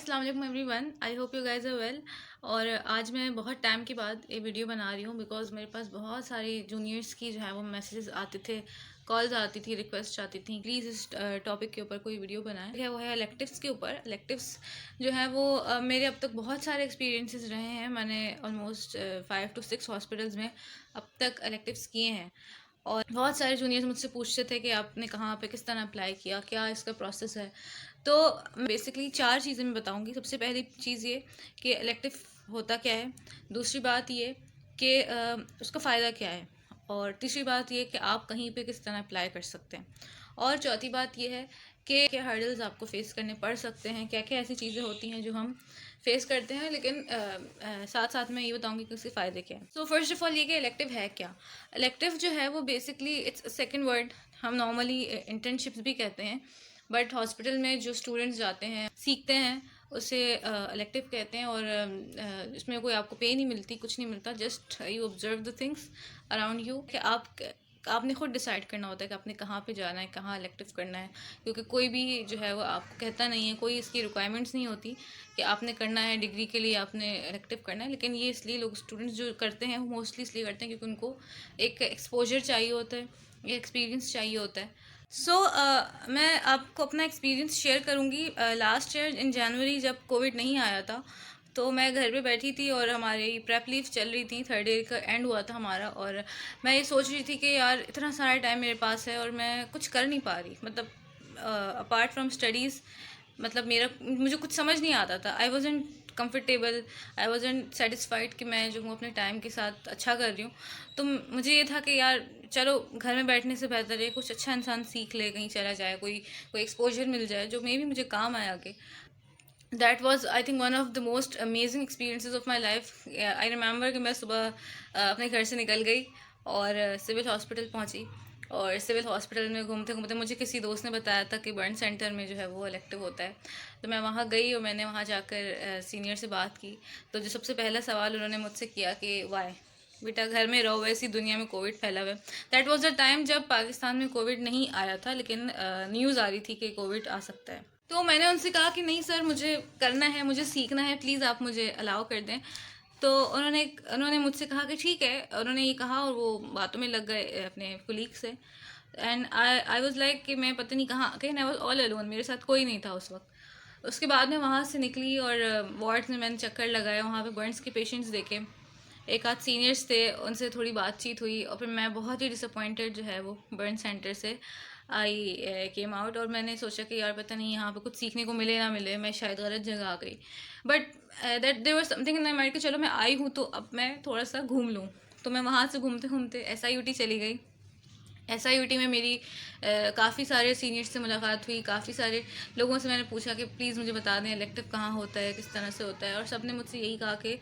अस्सलाम वालेकुम everyone, I hope you guys are well. और आज मैं बहुत टाइम के बाद ये वीडियो बना रही हूँ बिकॉज मेरे पास बहुत सारे जूनियर्स की जो है वो मैसेजेस आते थे, कॉल्स आती थी, रिक्वेस्ट आती थी प्लीज़ इस टॉपिक के ऊपर कोई वीडियो बनाएं। है वो है इलेक्टिव्स के ऊपर। इलेक्टिव्स जो है वो मेरे अब तक बहुत सारे एक्सपीरियंसेस रहे हैं। मैंने ऑलमोस्ट 5 to 6 हॉस्पिटल्स में अब तक इलेक्टिव्स किए हैं। और बहुत सारे जूनियर्स मुझसे पूछते थे कि आपने कहाँ पे किस तरह अप्लाई किया, क्या इसका प्रोसेस है। तो बेसिकली 4 चीज़ें मैं बताऊंगी। सबसे पहली चीज़ ये कि इलेक्टिव होता क्या है, दूसरी बात ये कि उसका फ़ायदा क्या है, और तीसरी बात ये कि आप कहीं पे किस तरह अप्लाई कर सकते हैं, और चौथी बात ये है कि क्या हर्डल्स आपको फेस करने पड़ सकते हैं, क्या क्या ऐसी चीज़ें होती हैं जो हम फेस करते हैं। लेकिन साथ साथ मैं ये बताऊंगी कि उसके फ़ायदे क्या हैं। सो फर्स्ट ऑफ ऑल ये कि इलेक्टिव है क्या। इलेक्टिव जो है वो बेसिकली इट्स सेकेंड वर्ड। हम नॉर्मली इंटर्नशिप्स भी कहते हैं, बट हॉस्पिटल में जो स्टूडेंट्स जाते हैं सीखते हैं उसे इलेक्टिव कहते हैं। और इसमें कोई आपको पे नहीं मिलती, कुछ नहीं मिलता, just you observe the things around you कि आपने खुद डिसाइड करना होता है कि आपने कहाँ पे जाना है, कहाँ इलेक्टिव करना है। क्योंकि कोई भी जो है वो आपको कहता नहीं है, कोई इसकी रिक्वायरमेंट्स नहीं होती कि आपने करना है डिग्री के लिए आपने इलेक्टिव करना है। लेकिन ये इसलिए लोग स्टूडेंट्स जो करते हैं वो मोस्टली इसलिए करते हैं क्योंकि उनको एक एक्सपोजर चाहिए होता है, एक एक्सपीरियंस चाहिए होता है। मैं आपको अपना एक्सपीरियंस शेयर करूँगी। लास्ट ईयर इन जनवरी जब कोविड नहीं आया था तो मैं घर पे बैठी थी और हमारी प्रेप लीव चल रही थी, थर्ड ईयर का एंड हुआ था हमारा। और मैं ये सोच रही थी कि यार इतना सारा टाइम मेरे पास है और मैं कुछ कर नहीं पा रही, मतलब अपार्ट फ्रॉम स्टडीज़, मतलब मुझे कुछ समझ नहीं आता था। I wasn't comfortable, I wasn't satisfied कि मैं जो हूँ अपने टाइम के साथ अच्छा कर रही हूँ। तो मुझे ये था कि यार चलो घर में बैठने से बेहतर है कुछ अच्छा इंसान सीख ले, कहीं चला जाए, कोई कोई एक्सपोजर मिल जाए जो मे भी मुझे काम आए आगे। That was I think one of the most amazing experiences of my life. I remember कि मैं सुबह अपने घर से निकल गई और सिविल हॉस्पिटल पहुंची। और सिविल हॉस्पिटल में घूमते घूमते मुझे किसी दोस्त ने बताया था कि बर्न सेंटर में जो है वो इलेक्टिव होता है। तो मैं वहाँ गई और मैंने वहाँ जाकर सीनियर से बात की। तो जो सबसे पहला सवाल उन्होंने मुझसे किया कि वाई बेटा घर में रहो, वैसी दुनिया में कोविड फैला हुआ है। दैट वाज द टाइम जब पाकिस्तान में कोविड नहीं आया था, लेकिन न्यूज़ आ रही थी कि कोविड आ सकता है। तो मैंने उनसे कहा कि नहीं सर, मुझे करना है, मुझे सीखना है, प्लीज़ आप मुझे अलाउ कर दें। तो उन्होंने मुझसे कहा कि ठीक है। उन्होंने ये कहा और वो बातों में लग गए अपने कुलीग से। एंड आई वॉज लाइक कि मैं पता नहीं कहाँ, कहीं आई वॉज ऑल अलोन, मेरे साथ कोई नहीं था उस वक्त। उसके बाद मैं वहाँ से निकली और वार्ड्स में मैंने चक्कर लगाया, वहाँ पे बर्न्स के पेशेंट्स देखे, एक आध सीनियर्स थे उनसे थोड़ी बातचीत हुई। और फिर मैं बहुत ही डिसअपॉइंटेड जो है वो बर्न सेंटर से आई केम आउट। और मैंने सोचा कि यार पता नहीं यहाँ पे कुछ सीखने को मिले ना मिले, मैं शायद गलत जगह आ गई। But that there was something in my mind कि चलो मैं आई हूँ तो अब मैं थोड़ा सा घूम लूँ। तो मैं वहाँ से घूमते घूमते SIUT चली गई। SIUT में मेरी काफ़ी सारे सीनियर्स से मुलाकात हुई, काफ़ी सारे लोगों से मैंने पूछा कि प्लीज़ मुझे बता दें इलेक्टिव कहाँ होता है, किस तरह से होता है। और सब ने मुझसे यही कहा कि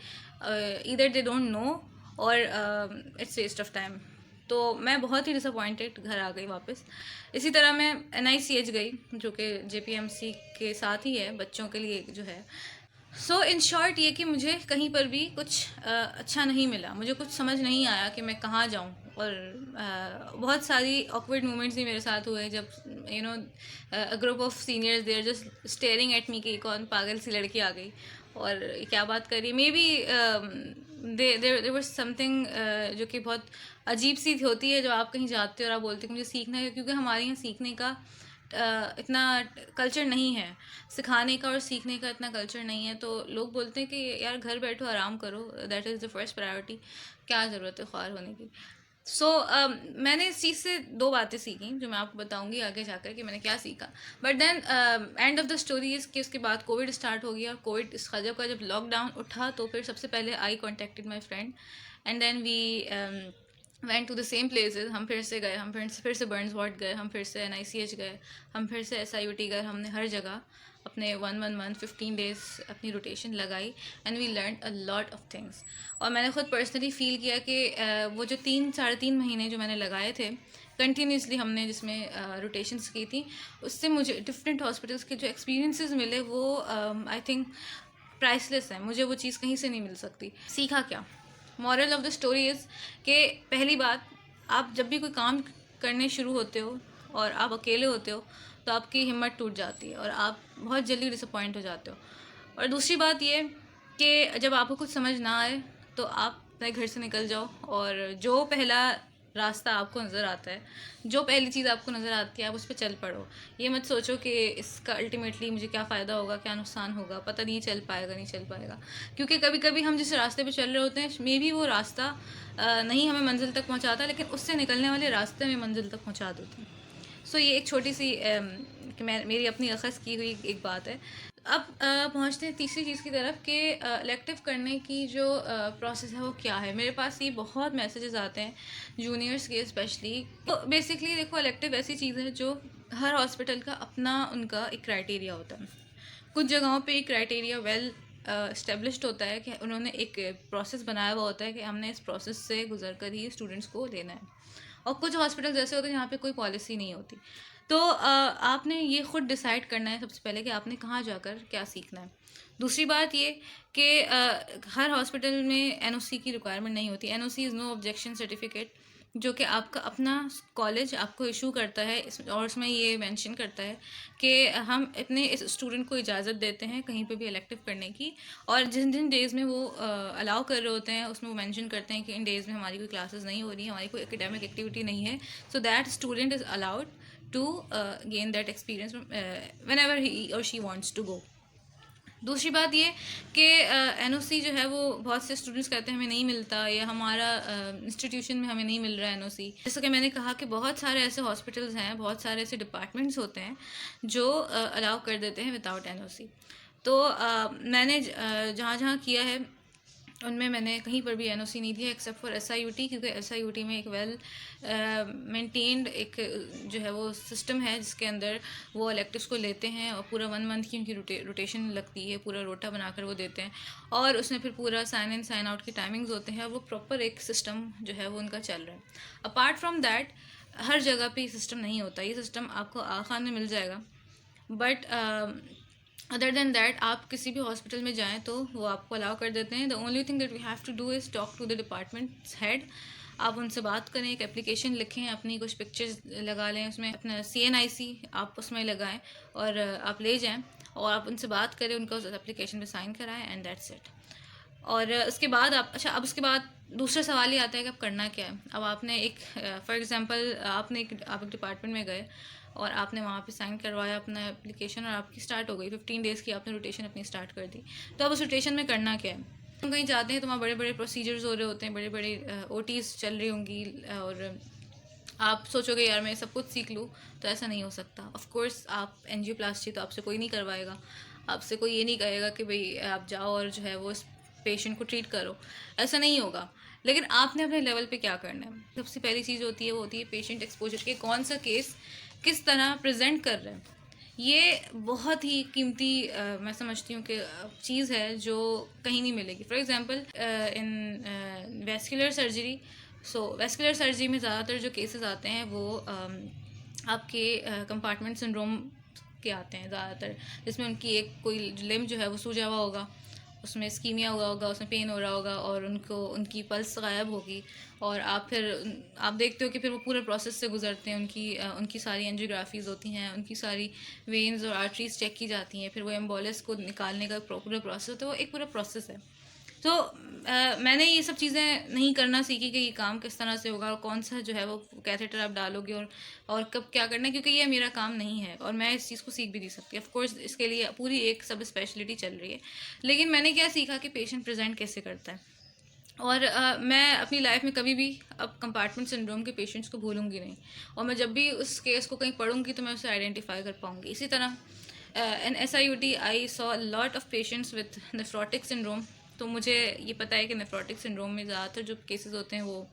ईदर दे डोंट नो और इट्स वेस्ट ऑफ टाइम। तो मैं बहुत ही डिसअपॉइंटेड घर आ गई वापस। इसी तरह मैं NICH गई जो कि JPMC के साथ ही है, बच्चों के लिए जो है। सो इन शॉर्ट ये कि मुझे कहीं पर भी कुछ अच्छा नहीं मिला, मुझे कुछ समझ नहीं आया कि मैं कहाँ जाऊँ। और बहुत सारी ऑकवर्ड मोमेंट्स भी मेरे साथ हुए जब group of seniors there just staring at me कि कौन पागल सी लड़की आ गई और क्या बात कर रही है। May be there was something जो कि बहुत अजीब सी होती है जब आप कहीं जाते हो और आप बोलते हो मुझे सीखना है, क्योंकि हमारे यहाँ सीखने का इतना कल्चर नहीं है, सिखाने का और सीखने का इतना कल्चर नहीं है। तो लोग बोलते हैं कि यार घर बैठो आराम करो, that is the first priority, क्या ज़रूरत है ख्वार होने की। मैंने इस चीज़ से 2 बातें सीखी जो मैं आपको बताऊंगी आगे जाकर कि मैंने क्या सीखा। But then end of the story is कि उसके बाद कोविड स्टार्ट हो गया। और कोविड इस खजब का जब लॉकडाउन उठा तो फिर सबसे पहले I contacted my friend and then we went to the same places. हम फिर से गए, हम फिर से बर्न्स वार्ड गए, हम फिर से NICH गए, हम फिर से SIUT गए। हमने हर जगह अपने 1 मंथ 15 डेज अपनी रोटेशन लगाई and we learn a lot of things. और मैंने खुद पर्सनली फील किया कि वो जो 3 साढ़े 3 महीने जो मैंने लगाए थे कंटिन्यूसली हमने जिसमें रोटेशंस की थी, उससे मुझे डिफरेंट हॉस्पिटल्स के जो एक्सपीरियंसेस मिले वो आई थिंक प्राइसलेस है। मुझे वो चीज़ कहीं से नहीं मिल सकती। सीखा क्या, moral of the story is कि पहली बात, आप जब भी कोई काम करने शुरू होते हो और आप अकेले होते हो तो आपकी हिम्मत टूट जाती है और आप बहुत जल्दी डिसअपॉइंट हो जाते हो। और दूसरी बात ये कि जब आपको कुछ समझ ना आए तो आप अपने घर से निकल जाओ, और जो पहला रास्ता आपको नज़र आता है, जो पहली चीज़ आपको नज़र आती है, आप उस पर चल पड़ो। ये मत सोचो कि इसका अल्टीमेटली मुझे क्या फ़ायदा होगा, क्या नुकसान होगा, पता नहीं चल पाएगा नहीं चल पाएगा। क्योंकि कभी कभी हम जिस रास्ते पे चल रहे होते हैं, मे बी वो रास्ता नहीं हमें मंजिल तक पहुंचाता, लेकिन उससे निकलने वाले रास्ते हमें मंजिल तक पहुंचा देते हैं। सो ये एक छोटी सी कि मेरी अपनी अखज़ की हुई एक बात है। अब पहुंचते हैं तीसरी चीज़ की तरफ कि इलेक्टिव करने की जो प्रोसेस है वो क्या है। मेरे पास ये बहुत मैसेजेस आते हैं जूनियर्स के स्पेशली। तो बेसिकली देखो, इलेक्टिव ऐसी चीज़ है जो हर हॉस्पिटल का अपना उनका एक क्राइटेरिया होता है। कुछ जगहों पे एक क्राइटेरिया वेल इस्टेब्लिश्ड होता है कि उन्होंने एक प्रोसेस बनाया हुआ होता है कि हमने इस प्रोसेस से गुजर कर ही स्टूडेंट्स को लेना है। और कुछ हॉस्पिटल जैसे होते हैं जहाँ पे कोई पॉलिसी नहीं होती। तो आपने ये खुद डिसाइड करना है सबसे पहले कि आपने कहाँ जाकर क्या सीखना है। दूसरी बात ये कि हर हॉस्पिटल में एनओसी की रिक्वायरमेंट नहीं होती। NOC is no objection certificate, जो कि आपका अपना कॉलेज आपको इशू करता है, और उसमें ये मेंशन करता है कि हम अपने इस स्टूडेंट को इजाज़त देते हैं कहीं पे भी इलेक्टिव करने की। और जिन जिन डेज़ में वो अलाउ कर रहे होते हैं उसमें वो मेंशन करते हैं कि इन डेज़ में हमारी कोई क्लासेस नहीं हो रही, हमारी कोई एकेडमिक एक्टिविटी नहीं है, so that student is allowed to gain that experience whenever he or she wants to go. दूसरी बात ये कि एनओसी जो है वो बहुत से स्टूडेंट्स कहते हैं हमें नहीं मिलता, या हमारा इंस्टीट्यूशन में हमें नहीं मिल रहा है एनओसी। जैसे कि मैंने कहा कि बहुत सारे ऐसे हॉस्पिटल्स हैं, बहुत सारे ऐसे डिपार्टमेंट्स होते हैं जो अलाउ कर देते हैं विदाउट एनओसी। तो मैंने जहाँ जहाँ किया है उनमें मैंने कहीं पर भी एनओसी नहीं दिया एक्सेप्ट फॉर एसआईयूटी, क्योंकि एसआईयूटी में एक वेल मेंटेन्ड एक जो है वो सिस्टम है जिसके अंदर वो इलेक्टिव्स को लेते हैं और पूरा 1 मंथ की उनकी रोटेशन लगती है, पूरा रोटा बनाकर वो देते हैं, और उसमें फिर पूरा साइन इन साइन आउट के टाइमिंग्स होते हैं, और वो प्रॉपर एक सिस्टम जो है वो उनका चल रहा है। अपार्ट फ्रॉम दैट हर जगह पे ये सिस्टम नहीं होता। ये सिस्टम आपको आगा खान में मिल जाएगा, बट अदर देन दैट आप किसी भी हॉस्पिटल में जाएं तो वो आपको अलाउ कर देते हैं। The only thing that we have to do is talk to the departments head. आप उनसे बात करें, एक एप्लीकेशन लिखें, अपनी कुछ पिक्चर्स लगा लें, उसमें अपना CNIC आप उसमें लगाएं और आप ले जाएं, और आप उनसे बात करें, उनका उस एप्लीकेशन पे साइन कराएं, एंड दैट्स इट। और उसके बाद आप अब उसके बाद दूसरा सवाल ये आता है कि अब करना क्या है। अब आपने एक फॉर एग्जांपल आप एक डिपार्टमेंट में गए और आपने वहाँ पे साइन करवाया अपना एप्लीकेशन, और आपकी स्टार्ट हो गई 15 डेज़ की, आपने रोटेशन अपनी स्टार्ट कर दी। तो अब उस रोटेशन में करना क्या है। तुम कहीं जाते हैं तो वहाँ बड़े बड़े प्रोसीजर्स हो रहे होते हैं, बड़े बड़े OTs चल रही होंगी, और आप सोचोगे यार मैं सब कुछ सीख लूँ, तो ऐसा नहीं हो सकता। ऑफ कोर्स आप एंजियोप्लास्टी तो आपसे कोई नहीं करवाएगा, आपसे कोई ये नहीं कहेगा कि भाई आप जाओ और जो है वो इस पेशेंट को ट्रीट करो, ऐसा नहीं होगा। लेकिन आपने अपने लेवल पे क्या करना है। सबसे पहली चीज़ होती है वो होती है पेशेंट एक्सपोजर के, कौन सा केस किस तरह प्रेजेंट कर रहे हैं। ये बहुत ही कीमती मैं समझती हूँ कि चीज़ है जो कहीं नहीं मिलेगी। For example in vascular surgery, so vascular surgery में ज़्यादातर जो केसेस आते हैं वो आपके कंपार्टमेंट सिंड्रोम के आते हैं ज़्यादातर, जिसमें उनकी एक कोई लिम्ब जो है वो सूजा हुआ होगा, उसमें स्कीमिया हुआ होगा, उसमें पेन हो रहा होगा, और उनकी पल्स गायब होगी, और आप देखते हो कि फिर वो पूरे प्रोसेस से गुजरते हैं। उनकी सारी एंजियोग्राफीज़ होती हैं, उनकी सारी वेन्स और आर्टरीज चेक की जाती हैं, फिर वो एम्बोलिस को निकालने का पूरा प्रोसेस होता है। वो एक पूरा प्रोसेस है। तो मैंने ये सब चीज़ें नहीं करना सीखी कि ये काम किस तरह से होगा, और कौन सा जो है वो कैथेटर आप डालोगे, और कब क्या करना है, क्योंकि ये मेरा काम नहीं है और मैं इस चीज़ को सीख भी नहीं सकती। ऑफ कोर्स इसके लिए पूरी एक सब स्पेशलिटी चल रही है। लेकिन मैंने क्या सीखा कि पेशेंट प्रेजेंट कैसे करता है। और मैं अपनी लाइफ में कभी भी अब कंपार्टमेंट सिंड्रोम के पेशेंट्स को भूलूंगी नहीं, और मैं जब भी उस केस को कहीं पढ़ूंगी तो मैं उसे आइडेंटिफाई कर पाऊंगी। इसी तरह इन SIUT I saw lot of patients with nephrotic syndrome. तो मुझे ये पता है कि नेफ्रोटिक सिंड्रोम में ज़्यादातर जो केसेस होते हैं वो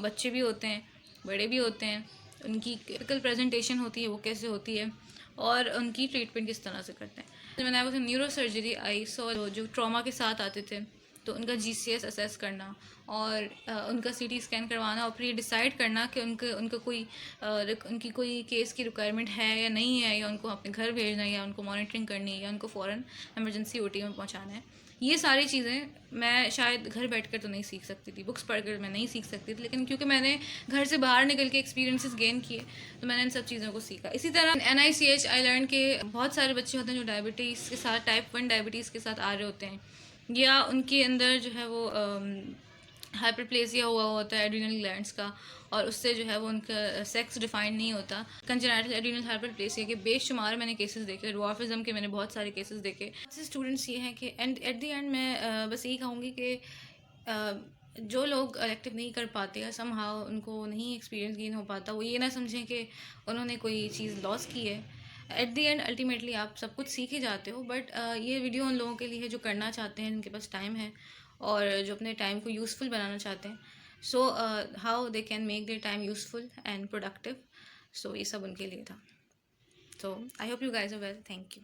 बच्चे भी होते हैं, बड़े भी होते हैं। उनकी टिपिकल प्रेजेंटेशन होती है वो कैसे होती है, और उनकी ट्रीटमेंट किस तरह से करते हैं। मैंने वो न्यूरो सर्जरी आई सॉ जो ट्रॉमा के साथ आते थे, तो उनका GCS असेस करना और उनका CT स्कैन करवाना और फिर ये डिसाइड करना कि उनका कोई उनकी कोई केस की रिक्वायरमेंट है या नहीं है, या उनको अपने घर भेजना है, या उनको मॉनिटरिंग करनी है, या उनको फ़ौरन एमरजेंसी OT में पहुंचाना है। ये सारी चीज़ें मैं शायद घर बैठकर तो नहीं सीख सकती थी, बुक्स पढ़कर मैं नहीं सीख सकती थी, लेकिन क्योंकि मैंने घर से बाहर निकल के एक्सपीरियंसेस गेन किए तो मैंने इन सब चीज़ों को सीखा। इसी तरह NICH आई लर्न के बहुत सारे बच्चे होते हैं जो डायबिटीज़ के साथ, टाइप 1 डायबिटीज़ के साथ आ रहे होते हैं, या उनके अंदर जो है वो हाइपरप्लेसिया हुआ होता है एड्रीनल ग्लैंड्स का, और उससे जो है वो उनका सेक्स डिफाइंड नहीं होता। कंजेनाइटल एड्रीनल हाइपरप्लेसिया के बेशुमार मैंने केसेस देखे, ड्वार्फिज्म के मैंने बहुत सारे केसेस देखे। ऐसे स्टूडेंट्स ये हैं कि एंड एट द एंड मैं बस यही कहूँगी कि जो लोग इलेक्टिव नहीं कर पाते या समहाउ उनको नहीं एक्सपीरियंस गेन हो पाता, वो ये ना समझें कि उन्होंने कोई चीज़ लॉस की है। एट द एंड अल्टीमेटली आप सब कुछ सीख ही जाते हो, बट ये वीडियो उन लोगों के लिए है जो करना चाहते हैं, जिनके पास टाइम है और जो अपने टाइम को यूज़फुल बनाना चाहते हैं। So how they can make their time useful and productive. So ये सब उनके लिए था। So I hope you guys are well. Thank you.